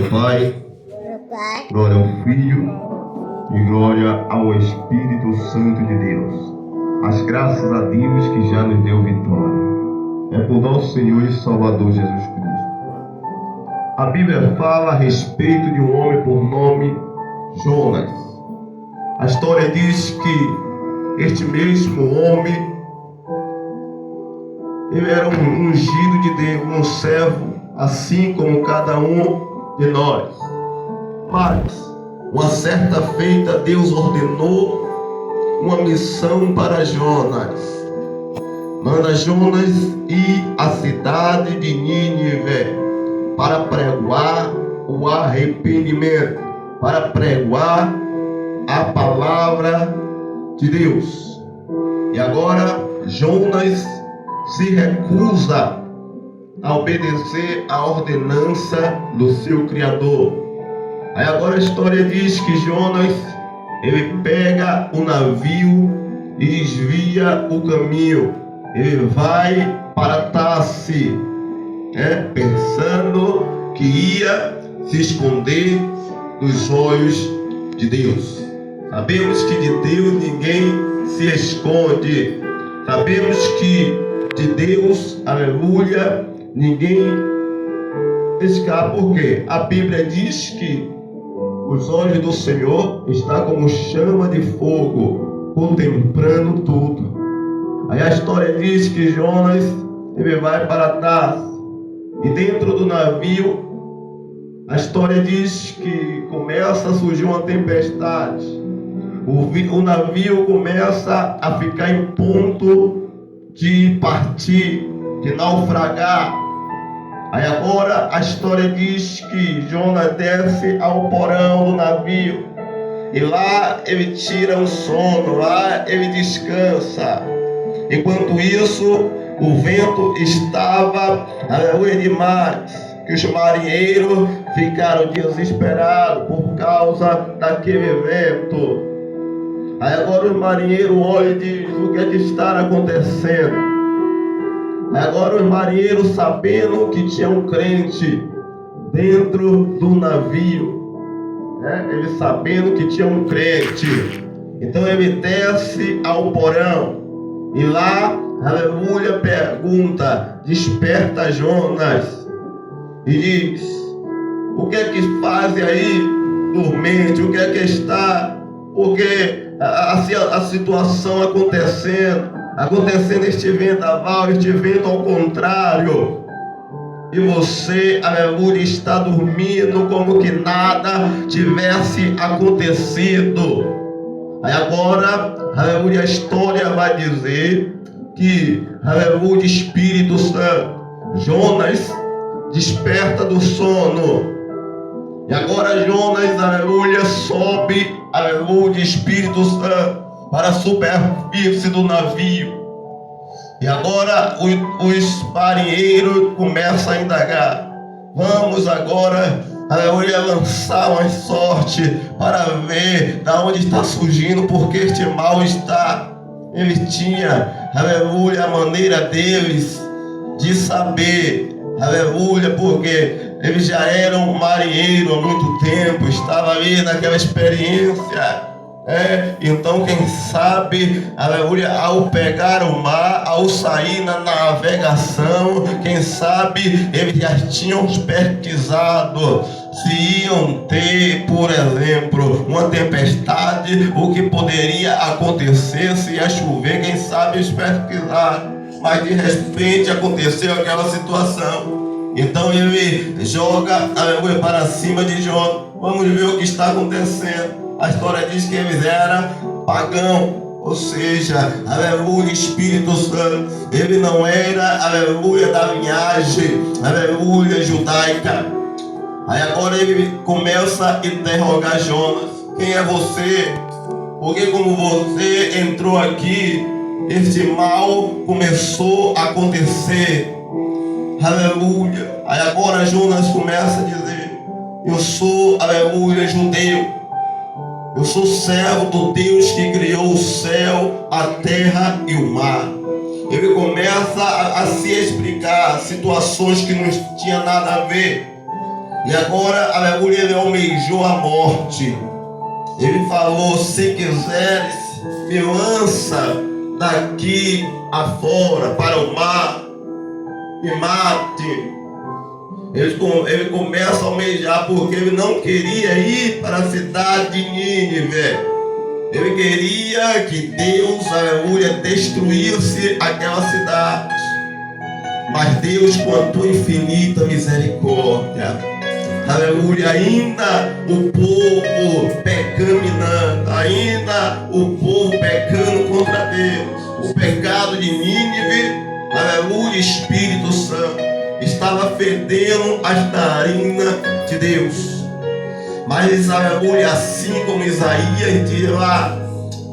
ao Pai, glória ao Filho e glória ao Espírito Santo de Deus. As graças a Deus que já nos deu vitória. É por nosso Senhor e Salvador Jesus Cristo. A Bíblia fala a respeito de um homem por nome Jonas. A história diz que este mesmo homem, ele era um ungido de Deus, um servo, assim como cada um de nós. Mas, uma certa feita, Deus ordenou uma missão para Jonas. Manda Jonas ir à cidade de Nínive para pregoar o arrependimento, para pregoar a palavra de Deus. E agora Jonas se recusa a obedecer a ordenança do seu Criador. Aí agora a história diz que Jonas, ele pega o navio e desvia o caminho. Ele vai para Tarse, pensando que ia se esconder dos olhos de Deus. Sabemos que de Deus ninguém se esconde. Sabemos que de Deus, aleluia, ninguém escapa. Por quê? A Bíblia diz que os olhos do Senhor estão como chama de fogo, contemplando tudo. Aí a história diz que Jonas, ele vai para Tarse, e dentro do navio, a história diz que começa a surgir uma tempestade. O navio começa a ficar em ponto de partir, de naufragar. Aí agora a história diz que Jonas desce ao porão do navio, e lá ele tira um sono, lá ele descansa. Enquanto isso, o vento estava aleluia demais, que os marinheiros ficaram desesperados por causa daquele vento. Aí agora os marinheiros olham e dizem: o que é que está acontecendo? Aí agora os marinheiros, sabendo que tinha um crente dentro do navio, eles sabendo que tinha um crente, então ele desce ao porão. E lá, aleluia, pergunta, desperta Jonas e diz: o que é que faz aí, dormente? O que é que está? Porque a situação acontecendo este vendaval, este vento ao contrário. E você, aleluia, está dormindo como que nada tivesse acontecido. Aí agora, aleluia, a história vai dizer que, aleluia, Espírito Santo, Jonas desperta do sono. E agora Jonas, aleluia, sobe, aleluia, Espírito Santo, para a superfície do navio. E agora os marinheiros começam a indagar: vamos agora, aleluia, lançar uma sorte para ver da onde está surgindo, porque este mal está. Ele tinha, aleluia, a maneira deles de saber, aleluia, porque eles já eram marinheiros há muito tempo, estava ali naquela experiência. Então quem sabe, aleluia, ao pegar o mar, ao sair na navegação, quem sabe eles já tinham pesquisado se iam ter, por exemplo, uma tempestade, o que poderia acontecer, se ia chover, quem sabe eles pesquisaram. Mas de repente aconteceu aquela situação. Então ele joga, aleluia, para cima de Jonas. Vamos ver o que está acontecendo. A história diz que eles eram pagãos, ou seja, aleluia, Espírito Santo. Ele não era, aleluia, da linhagem, aleluia, judaica. Aí agora ele começa a interrogar Jonas: quem é você? Porque como você entrou aqui, este mal começou a acontecer. Aleluia. Aí agora Jonas começa a dizer: eu sou, aleluia, judeu. Eu sou servo do Deus que criou o céu, a terra e o mar. Ele começa a se explicar situações que não tinha nada a ver. E agora, aleluia, ele almejou a morte. Ele falou: se quiseres, me lança daqui afora para o mar, me mate. Ele começa a almejar porque ele não queria ir para a cidade de Nínive. Ele queria que Deus, aleluia, destruísse aquela cidade. Mas Deus, com a tua infinita misericórdia, aleluia, ainda o povo pecaminando, ainda o povo pecando contra Deus. O pecado de Nínive, aleluia, Espírito Santo, estava fedendo as narinas de Deus. Mas, aleluia, assim como Isaías diz lá,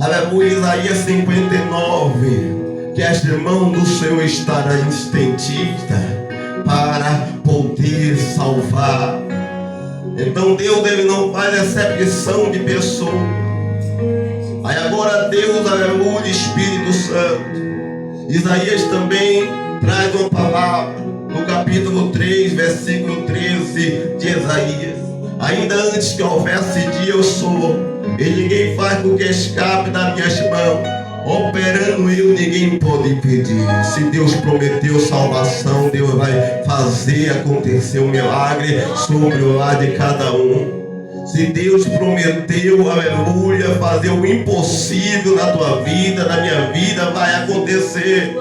aleluia, Isaías 59, que as mãos do Senhor estarão estendidas para poder salvar. Então Deus, ele não faz acepção de pessoa. Aí agora Deus, aleluia, Espírito Santo. Isaías também traz uma palavra no capítulo 3, versículo 13 de Isaías. Ainda antes que houvesse dia eu sou, e ninguém faz com que escape das minhas mãos. Operando eu, ninguém pode impedir. Se Deus prometeu salvação, Deus vai fazer acontecer um milagre sobre o lar de cada um. Se Deus prometeu, aleluia, fazer o impossível na tua vida, na minha vida, vai acontecer.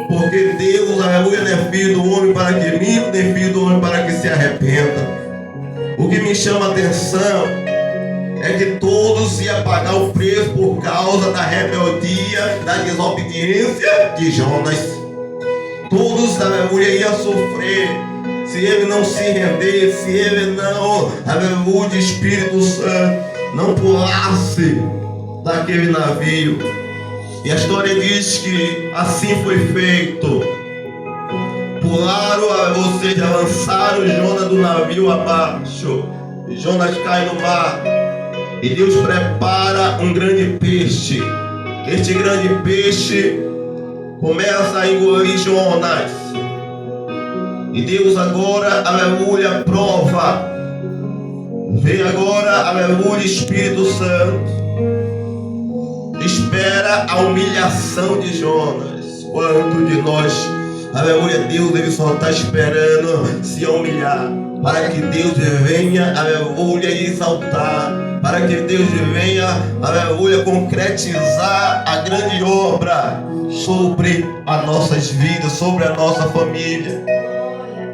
Porque Deus, aleluia, não é filho do homem para que minta, nem filho do homem para que se arrependa. O que me chama a atenção é que todos iam pagar o preço por causa da rebeldia, da desobediência de Jonas. Todos, aleluia, iam sofrer se ele não se render, se ele não, aleluia, Espírito Santo, não pulasse daquele navio. E a história diz que assim foi feito. Pularam, ou seja, lançaram Jonas do navio abaixo. E Jonas cai no mar. E Deus prepara um grande peixe. Este grande peixe começa a engolir Jonas. E Deus agora, aleluia, prova. Vem agora, aleluia, Espírito Santo. Espera a humilhação de Jonas. Quanto de nós, aleluia, Deus, ele só está esperando se humilhar, para que Deus venha, aleluia, exaltar, para que Deus venha, aleluia, concretizar a grande obra sobre as nossas vidas, sobre a nossa família.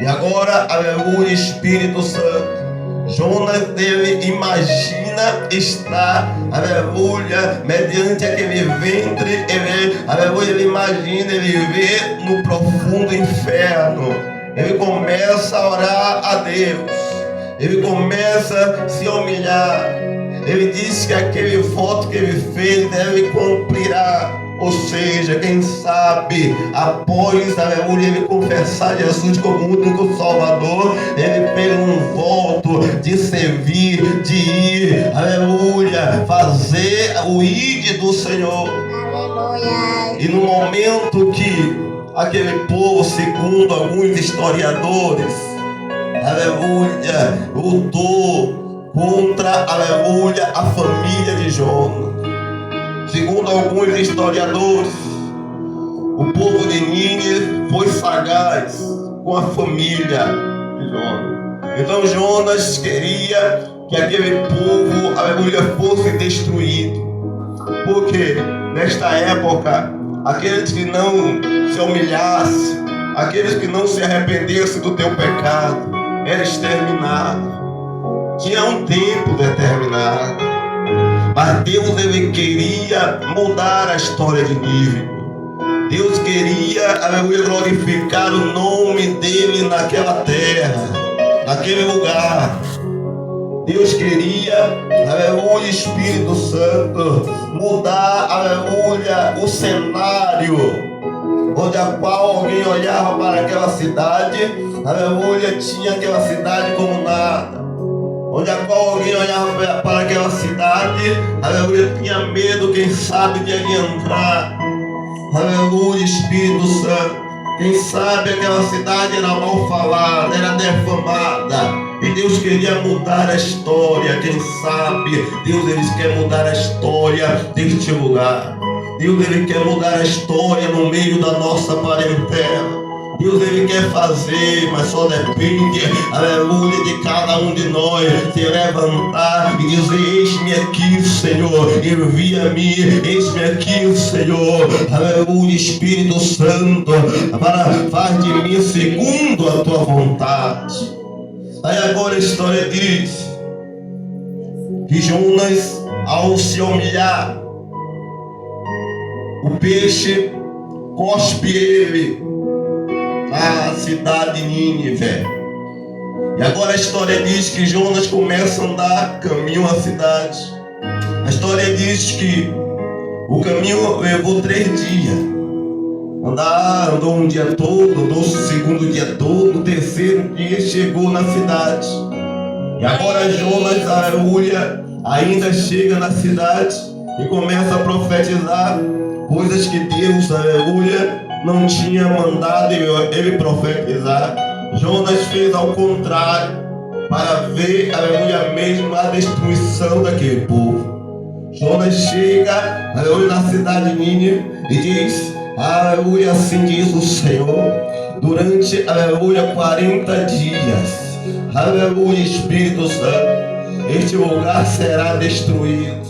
E agora, aleluia, Espírito Santo, Jonas, ele imagina estar, aleluia, mediante aquele ventre, ele imagina, ele vê no profundo inferno. Ele começa a orar a Deus, ele começa a se humilhar. Ele diz que aquele voto que ele fez deve cumprirá. Ou seja, quem sabe, após, aleluia, ele confessar Jesus como único Salvador, ele fez um voto de servir, de ir, aleluia, fazer o ID do Senhor. Aleluia. E no momento que aquele povo, segundo alguns historiadores, aleluia, lutou contra, aleluia, a família de Jonas. Segundo alguns historiadores, o povo de Nínive foi sagaz com a família de Jonas. Então Jonas queria que aquele povo, aleluia, fosse destruído. Porque nesta época, aqueles que não se humilhassem, aqueles que não se arrependessem do teu pecado, era exterminado. Tinha um tempo determinado. Mas Deus, ele queria mudar a história de Nínive. Deus queria, aleluia, glorificar o nome dele naquela terra, naquele lugar. Deus queria, aleluia, Espírito Santo, mudar, aleluia, o cenário, onde a qual alguém olhava para aquela cidade, aleluia, tinha aquela cidade como nada. Onde a qual alguém olhava para aquela cidade, aleluia, tinha medo, quem sabe, de ali entrar. Aleluia, Espírito Santo. Quem sabe aquela cidade era mal falada, era defamada. E Deus queria mudar a história. Quem sabe Deus ele quer mudar a história deste lugar. Deus ele quer mudar a história no meio da nossa parentela. Deus ele quer fazer, mas só depende, aleluia, de cada um de nós se levantar e dizer: eis-me aqui, Senhor, envia-me, eis-me aqui, Senhor, aleluia, Espírito Santo, para fazer de mim segundo a tua vontade. Aí agora a história diz que Jonas, ao se humilhar, o peixe cospe ele a cidade de Nínive. E agora a história diz que Jonas começa a andar caminho à cidade. A história diz que o caminho levou 3 dias. Andou um dia todo, andou o segundo dia todo, no terceiro dia chegou na cidade. E agora Jonas, aleluia, ainda chega na cidade e começa a profetizar coisas que Deus, aleluia, não tinha mandado ele profetizar. Jonas fez ao contrário, para ver, aleluia, mesmo a destruição daquele povo. Jonas chega, aleluia, na cidade de Nínive e diz: aleluia, assim diz o Senhor, durante, aleluia, 40 dias, aleluia, Espírito Santo, este lugar será destruído.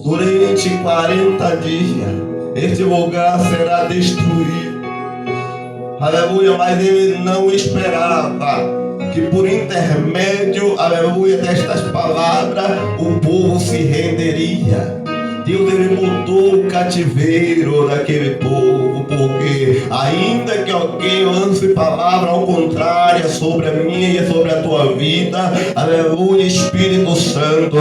Durante 40 dias, este lugar será destruído. Aleluia, mas ele não esperava que por intermédio, aleluia, destas palavras, o povo se renderia. Deus ele mudou o cativeiro daquele povo, porque ainda que alguém lance palavra ao contrário sobre a minha e sobre a tua vida, aleluia, Espírito Santo,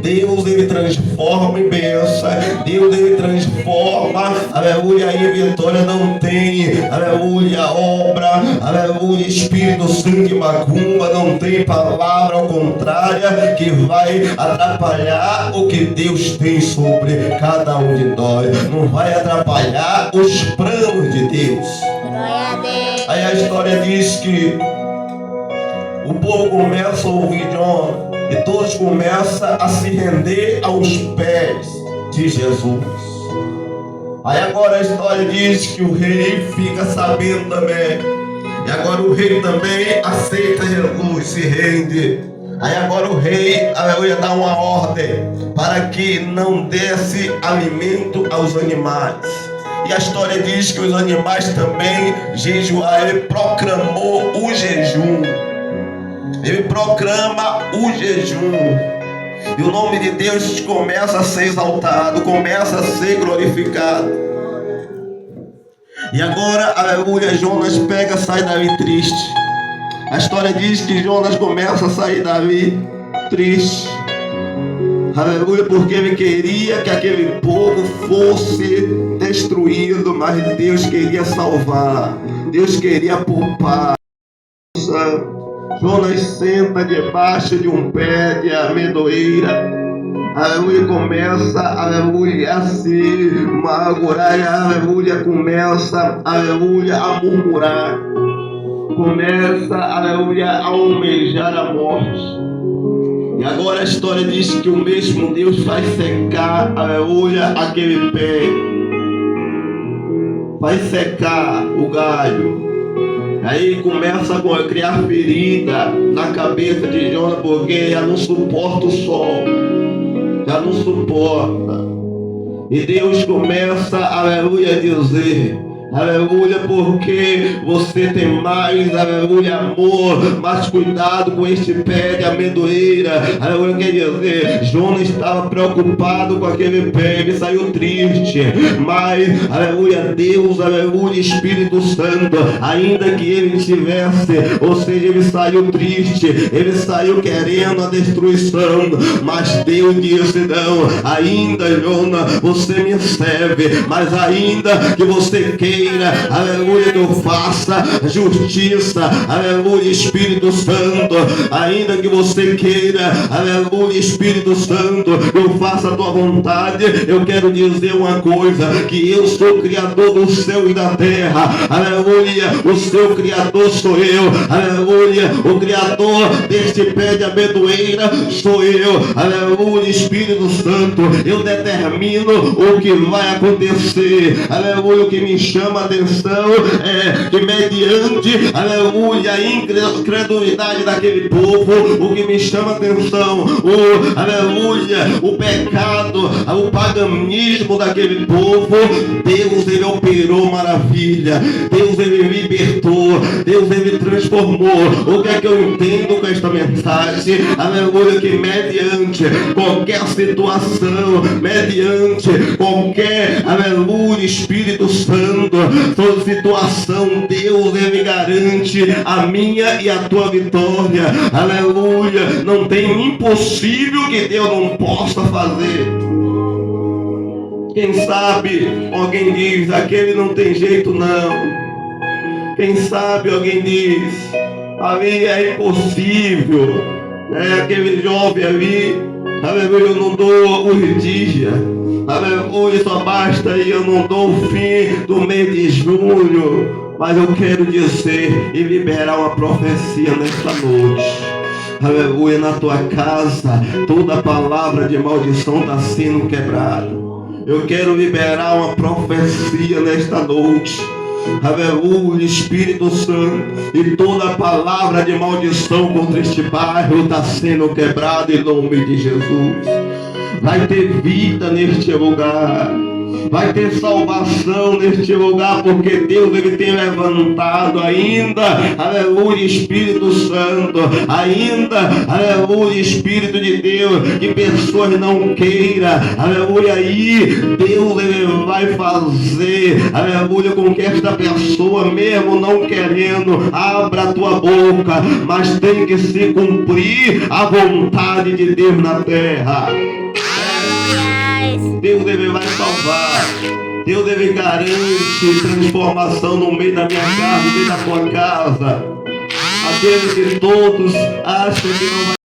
Deus ele transforma em bênção, Deus ele transforma, aleluia, em vitória. Não tem, aleluia, obra, aleluia, Espírito Santo, que macumba, não tem palavra ao contrário que vai atrapalhar o que Deus tem sobre cada um de nós. Não vai atrapalhar os planos de Deus. Aí a história diz que o povo começa a ouvir Jonas e todos começam a se render aos pés de Jesus. Aí agora a história diz que o rei fica sabendo também, e agora o rei também aceita Jesus, se rende. Aí agora o rei, aleluia, dá uma ordem para que não desse alimento aos animais. E a história diz que os animais também jejuaram. Ele proclamou o jejum. Ele proclama o jejum. E o nome de Deus começa a ser exaltado, começa a ser glorificado. E agora, aleluia, Jonas pega, sai dali triste. A história diz que Jonas começa a sair dali triste. Aleluia, porque ele queria que aquele povo fosse destruído, mas Deus queria salvar. Deus queria poupar. Jonas senta debaixo de um pé de amendoeira. Aleluia, começa, aleluia, a se magoar. Aleluia, começa, aleluia, a murmurar. Começa, aleluia, a almejar a morte. E agora a história diz que o mesmo Deus vai secar, aleluia, aquele pé. Vai secar o galho. Aí começa a criar ferida na cabeça de Jonas, porque já não suporta o sol. Já não suporta. E Deus começa, aleluia, a dizer: aleluia, porque você tem mais, aleluia, amor, mas cuidado com este pé de amendoeira. Aleluia, quer dizer, Jonas estava preocupado com aquele pé, ele saiu triste, mas, aleluia, Deus, aleluia, Espírito Santo, ainda que ele tivesse, ou seja, ele saiu triste, ele saiu querendo a destruição, mas Deus disse: não, ainda, Jonas, você me serve, mas ainda que você queira queira, aleluia, que eu faça justiça, aleluia, Espírito Santo, ainda que você queira, aleluia, Espírito Santo, eu faça a tua vontade. Eu quero dizer uma coisa, que eu sou Criador do céu e da terra, aleluia, o seu Criador sou eu, aleluia, o Criador deste pé de amendoeira sou eu, aleluia, Espírito Santo, eu determino o que vai acontecer, aleluia. O que me chama a atenção é que mediante, aleluia, a incredulidade daquele povo, o que me chama a atenção, aleluia, o pecado, o paganismo daquele povo, Deus, ele operou maravilha, Deus, ele libertou, Deus, ele transformou. O que é que eu entendo com esta mensagem? Aleluia, que mediante qualquer situação, mediante qualquer, aleluia, Espírito Santo, toda situação, Deus, ele garante a minha e a tua vitória, aleluia. Não tem impossível que Deus não possa fazer. Quem sabe alguém diz, aquele não tem jeito não. Quem sabe alguém diz, ali é impossível, aquele jovem ali, aleluia, eu não dou os dias, aleluia, só basta aí, eu não dou o fim do mês de junho. Mas eu quero dizer e liberar uma profecia nesta noite, aleluia, na tua casa toda palavra de maldição está sendo quebrada. Eu quero liberar uma profecia nesta noite, aleluia, Espírito Santo, e toda palavra de maldição contra este bairro está sendo quebrada em nome de Jesus. Vai ter vida neste lugar, vai ter salvação neste lugar, porque Deus, ele tem levantado ainda, aleluia, Espírito Santo, ainda, aleluia, Espírito de Deus, que pessoas não queiram, aleluia, aí Deus, ele vai fazer, aleluia, com que esta pessoa, mesmo não querendo, abra a tua boca, mas tem que se cumprir a vontade de Deus na terra. Deus deve vai salvar, Deus deve garante transformação no meio da minha casa, no meio da tua casa. Aquele que todos acham que não